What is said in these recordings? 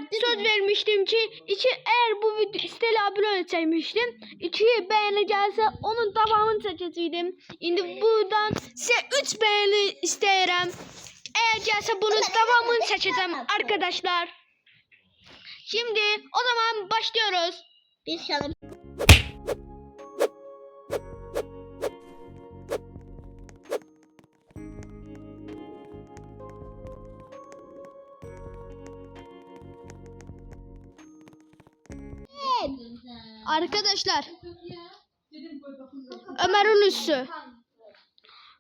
söz vermiştim ki eğer bu video siteli abone çekmiştim. 2 beğeni gelse onun devamını çekeceğim. Şimdi buradan size 3 beğeni isterim. Eğer gelse bunun devamını çekeceğim arkadaşlar. Şimdi o zaman başlıyoruz. Bir şalım. Arkadaşlar Ömer'in üssü.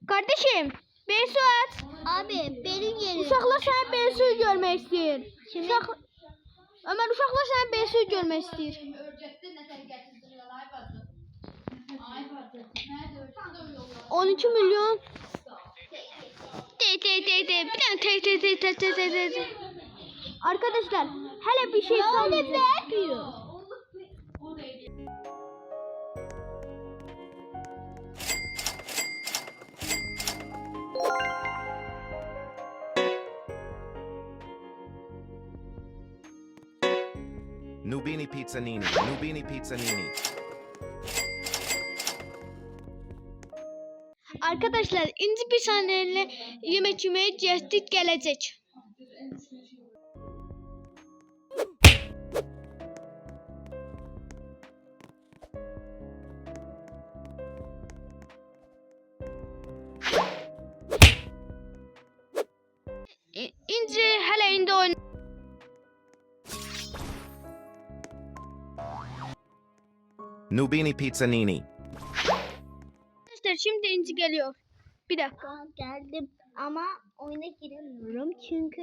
Kardeşim Beysu at. Abi benim yerim. Uşaklar sen Beysu'yu görmek istiyor. Ömer uşaklar sen Beysu'yu görmek istiyor. 12 milyon. Bir tane Arkadaşlar hele bir şey yapıyor. Nubini Pizzanini, Nubini Pizzanini. Arkadaşlar inci bir saniyeyle yemek yemeye cestit gelecek. İnci hele indi oyun. Nubini Pizzanini. Arkadaşlar şimdi inci geliyor. Bir dakika. Geldim ama oyuna giremiyorum çünkü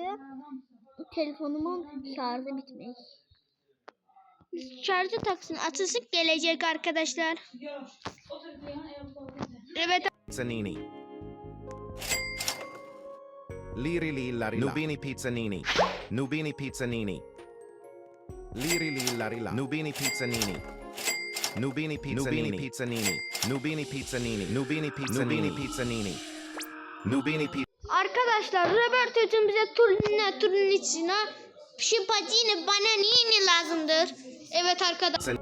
telefonumun şarjı bitmiş. Şarjı taksın açılsın gelecek arkadaşlar. Evet. Pizzanini. Liri lilla Nubini Pizzanini. Nubini Pizzanini. Liri lilla Nubini Pizzanini. Nubini Pizzanini. Nubini Pizzanini. Nubini Pizzanini. Nubini Pizzanini. Pizzanini. Nubini Pizzanini. Arkadaşlar Roberto'cum bize turun içine Şipacini bana niye lazımdır? evet arkadaşlar.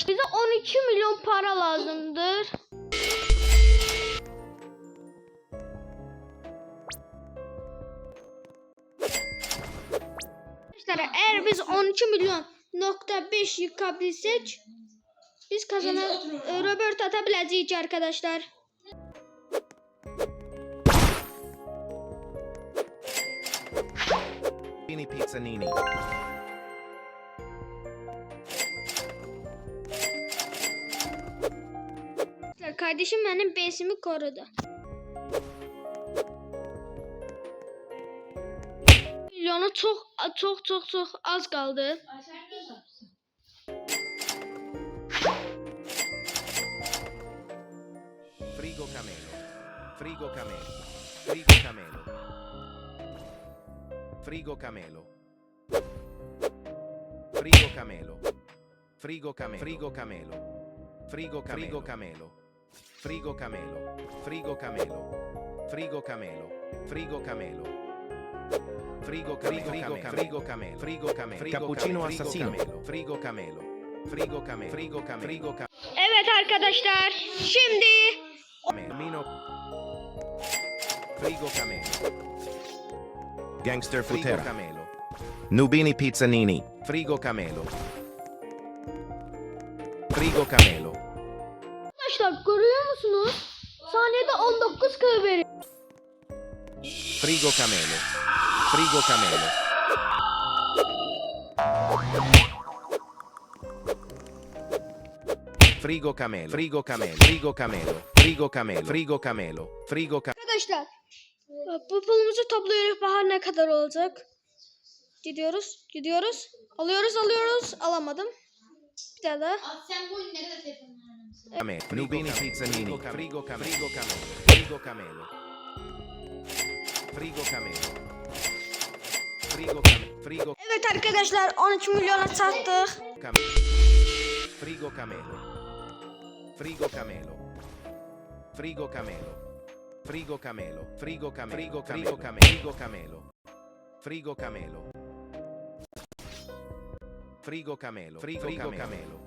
Bize 12 milyon para lazımdır. Arkadaşlar eğer biz 12 milyon nokta 5 yıkabilsek biz Robert atabileceğiz arkadaşlar. Nubini Pizzanini. Kardeşim benim besimi korudu. Milyonu çok az kaldı. Frigo Camelo. Frigo Camelo. Frigo Camelo. Frigo Camelo. Frigo Camelo. Frigo Camelo. Frigo Camelo. Frigo Camelo. Frigo Camelo. Frigo Camelo. Frigo Camelo. Frigo Camelo. Frigo Camelo. Frigo Camelo. Frigo Camelo. Cappuccino assassino. Frigo Camelo. Frigo Camelo. Frigo Camelo. Evet arkadaşlar şimdi Mino. Frigo Camelo. Gangster Futera. Camelo. Nubini Pizzanini. Frigo Camelo. Frigo Camelo. arkadaşlar görüyor musunuz? Saniyede 19 kilo veriyor. Frigo Camelo. Frigo Camelo. Frigo Camelo. Frigo Camelo. Frigo Camelo. Frigo Camelo. Frigo Camelo. Frigo Camelo. Arkadaşlar bu pulumuzu topluyoruz. Bahar ne kadar olacak? Gidiyoruz. Alıyoruz. Alamadım. Bir daha da. Sen bu nerede telefonun? Camelo. Nubini Pizzanini. Frigo Camelo. Frigo Camelo. Frigo Camelo. Frigo Camelo. Frigo Camelo. Frigo Evet arkadaşlar 13 milyona sattık. Camelo. Frigo Camelo. Frigo Camelo. Frigo Camelo. Frigo Camelo. Frigo Camelo. Frigo Camelo. Frigo Camelo. Frigo camelo. Frigo camelo. Frigo camelo.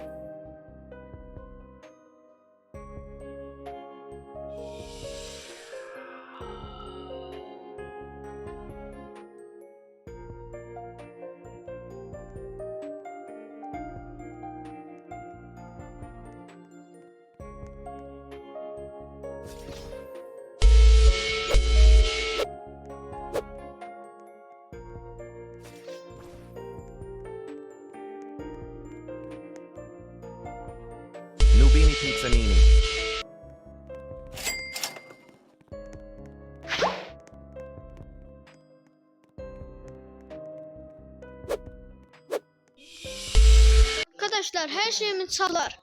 Nubini Pizzanini. Arkadaşlar her şeyimiz çalar.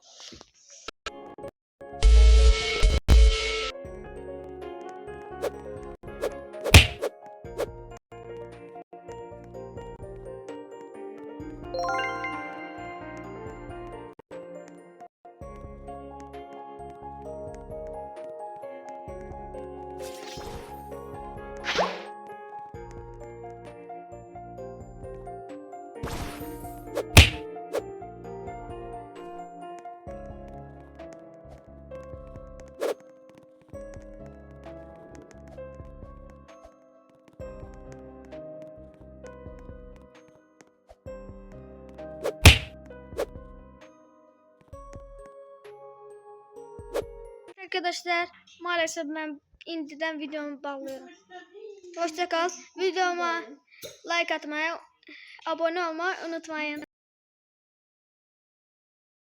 Arkadaşlar maalesef ben indiden videomu bağlıyorum. Hoşça kal. Videoma like atmayı, abone olmayı unutmayın.